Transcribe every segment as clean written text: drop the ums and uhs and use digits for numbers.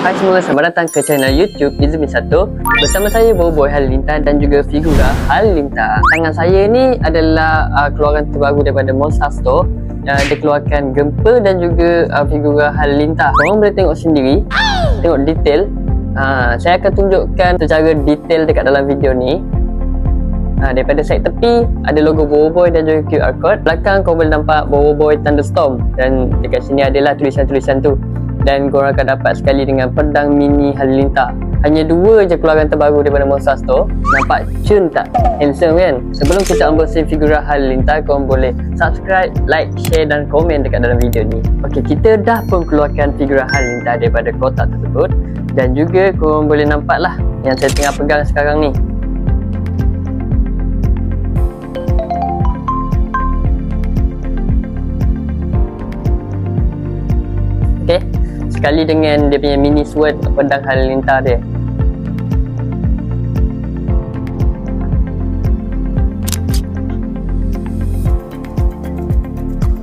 Hai semua, selamat datang ke channel YouTube Izumi1. Bersama saya Boboy Halilintar dan juga Figura Halilintar. Tangan saya ni adalah keluaran terbaru daripada Monster Store. Dia keluarkan Gempa dan juga Figura Halilintar. Korang boleh tengok sendiri, tengok detail. Saya akan tunjukkan secara detail dekat dalam video ni. Daripada side tepi ada logo Boboy dan juga QR code. Belakang korang boleh nampak Boboy Thunderstorm dan dekat sini adalah tulisan-tulisan tu. Dan korang akan dapat sekali dengan pedang mini Halilintar. Hanya dua je keluaran terbaru daripada Monster Store. Nampak cun tak? Handsome kan? Sebelum kita unboxing Figura Halilintar, korang boleh subscribe, like, share dan komen dekat dalam video ni. Okey, kita dah pun keluarkan Figura Halilintar daripada kotak tersebut. Dan juga korang boleh nampak lah yang saya tengah pegang sekarang ni. Okey, sekali dengan dia punya mini sword pedang Halilintar dia.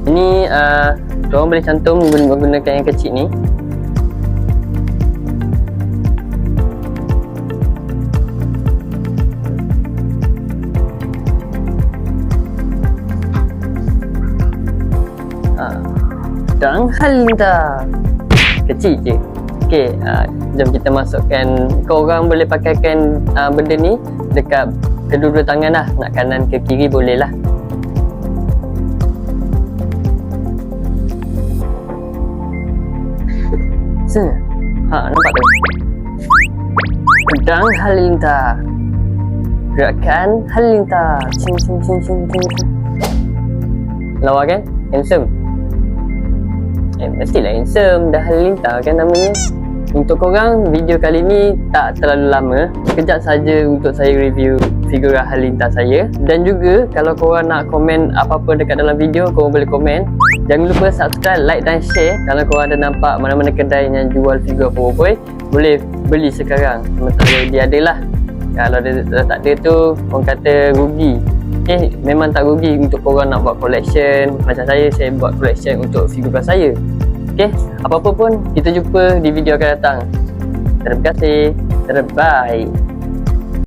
Ini korang boleh cantum menggunakan yang kecil ni. Pedang Halilintar kecil je. Okey, jom kita masukkan. Korang boleh pakaikan benda ni dekat kedua-dua tangan lah. Nak kanan ke kiri boleh lah. Nampak tu? Pedang Halilintar, gerakan Halilintar. Cing cing cing cing cing. Lawa kan? Handsome. Mestilah handsome, dah Halilintar kan namanya. Untuk korang, video kali ni tak terlalu lama. Sekejap saja untuk saya review Figura Halilintar saya. Dan juga kalau korang nak komen apa-apa dekat dalam video, korang boleh komen. Jangan lupa subscribe, like dan share. Kalau korang ada nampak mana-mana kedai yang jual figura Boboy, boleh beli sekarang. Sementara dia adalah. Kalau dia tak ada tu, orang kata rugi. Memang tak rugi untuk korang nak buat collection. Macam saya buat collection untuk figura saya. Apa-apa pun, kita jumpa di video akan datang. Terima kasih. Bye.